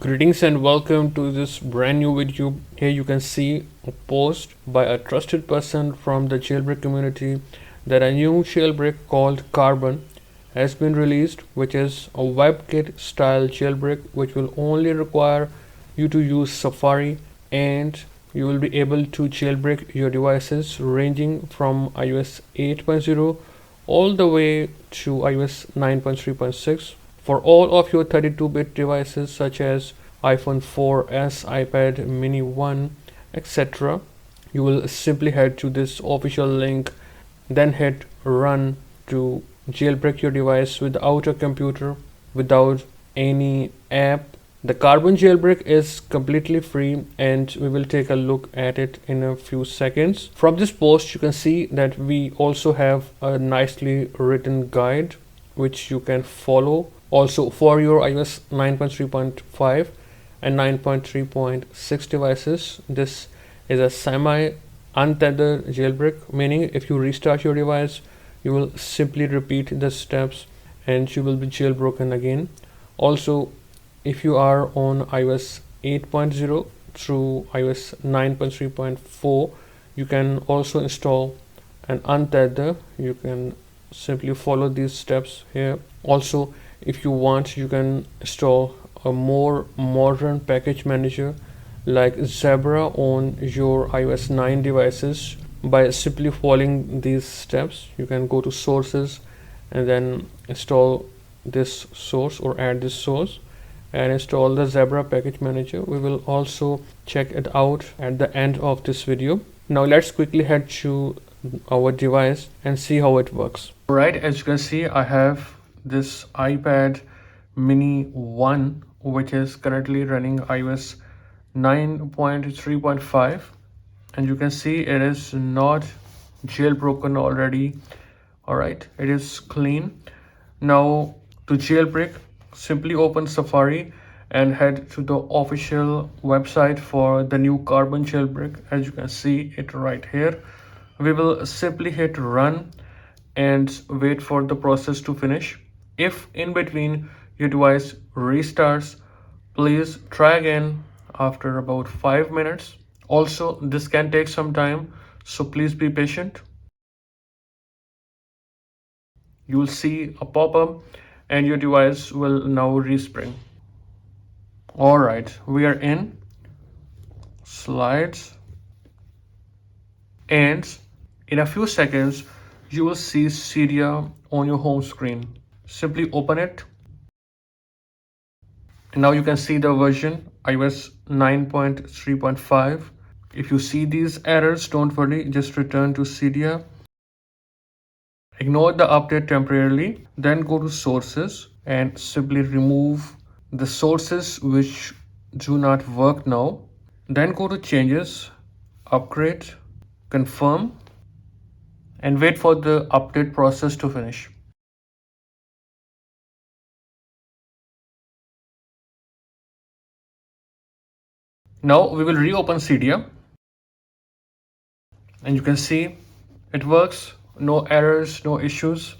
Greetings and welcome to this brand new video. Here you can see a post by a trusted person from the jailbreak community that a new jailbreak called Carbon has been released, which is a WebKit style jailbreak which will only require you to use Safari, and you will be able to jailbreak your devices ranging from iOS 8.0 all the way to iOS 9.3.6 for all of your 32-bit devices such as iPhone 4S, iPad mini 1, etc. You will simply head to this official link, then hit run to jailbreak your device without a computer, without any app. The Carbon jailbreak is completely free and we will take a look at it in a few seconds. From this post you can see that we also have a nicely written guide which you can follow. Also for your iOS 9.3.5 and 9.3.6 devices, this is a semi untethered jailbreak, meaning if you restart your device you will simply repeat the steps and you will be jailbroken again. Also, if you are on iOS 8.0 through iOS 9.3.4, you can also install an untether. You can simply follow these steps here. Also, if you want, you can install a more modern package manager like Zebra on your iOS 9 devices by simply following these steps. You can go to sources and then install this source or add this source and install the Zebra package manager. We will also check it out at the end of this video. Now let's quickly head to our device and see how it works. Alright, as you can see, I have this iPad mini 1 which is currently running iOS 9.3.5, and you can see it is not jailbroken already. Alright, it is clean. Now to jailbreak, simply open Safari and head to the official website for the new Carbon jailbreak. As you can see it right here, we will simply hit run and wait for the process to finish. If in between your device restarts, please try again after about 5 minutes. Also, this can take some time, so please be patient. You will see a pop-up and your device will now respring. Alright, we are in slides, and in a few seconds you will see Cydia on your home screen. Simply open it, and now you can see the version iOS 9.3.5. If you see these errors, don't worry, just return to Cydia. Ignore the update temporarily, then go to sources and simply remove the sources which do not work now. Then go to changes, upgrade, confirm, and wait for the update process to finish. Now we will reopen Cydia and you can see it works. No errors, no issues.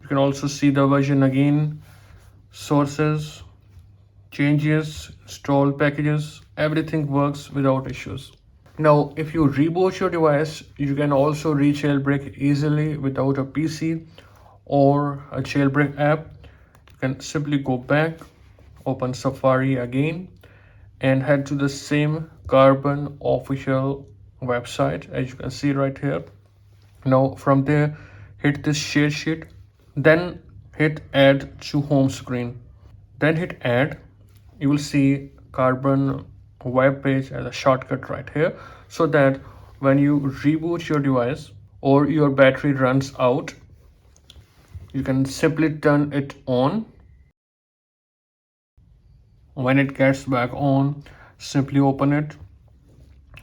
You can also see the version again, sources, changes, install packages, everything works without issues. Now if you reboot your device, you can also re-jailbreak easily without a PC or a jailbreak app. You can simply go back, open Safari again and head to the same Carbon official website as you can see right here. Now from there, hit this share sheet, then hit add to home screen, then hit add. You will see Carbon web page as a shortcut right here, so that when you reboot your device or your battery runs out, you can simply turn it on. When it gets back on, simply open it.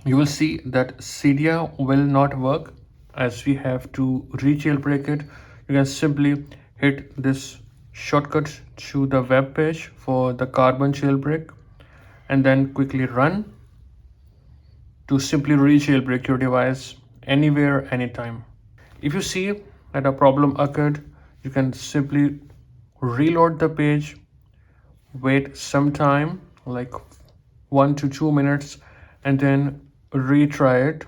You will see that Cydia will not work as we have to re-jailbreak it. You can simply hit this shortcut to the web page for the Carbon jailbreak and then quickly run to simply re-jailbreak your device anywhere, anytime. If you see that a problem occurred, you can simply reload the page, wait some time, like 1 to 2 minutes and then retry it.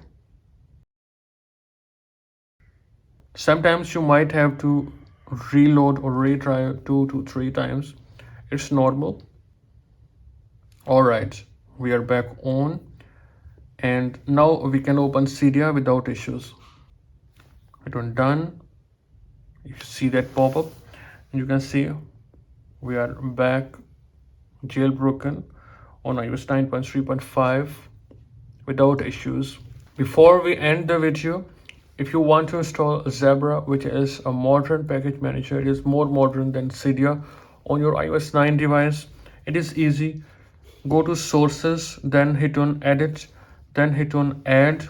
Sometimes you might have to reload or retry 2 to 3 times. It's normal. All right, we are back on, and now we can open Cydia without issues. Hit on done. You see that pop up, and you can see we are back jailbroken on iOS 9.3.5 without issues. Before we end the video, if you want to install Zebra, which is a modern package manager, it is more modern than Cydia on your iOS 9 device. It is easy. Go to sources, then hit on edit, then hit on add,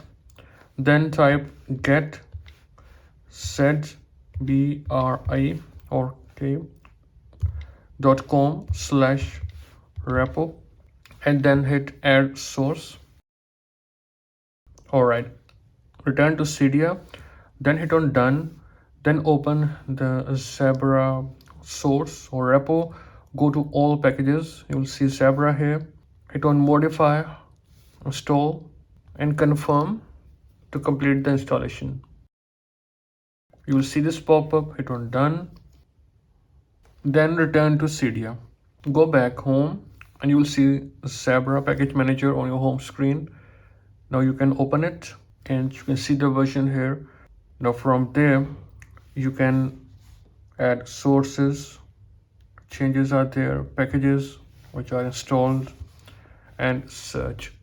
then type get sed bri or k.com/repo and then hit add source. All right, return to Cydia, then hit on done, then open the Zebra source or repo, go to all packages, you will see Zebra here, hit on modify, install and confirm to complete the installation. You will see this pop up, hit on done, then return to Cydia. Go back home and you will see Zebra package manager on your home screen. Now you can open it and you can see the version here. Now from there you can add sources, changes are there, packages which are installed, and search.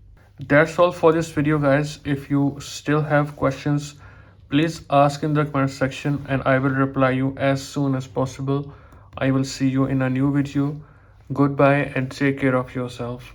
That's all for this video, guys. If you still have questions, please ask in the comment section and I will reply you as soon as possible. I will see you in a new video. Goodbye and take care of yourself.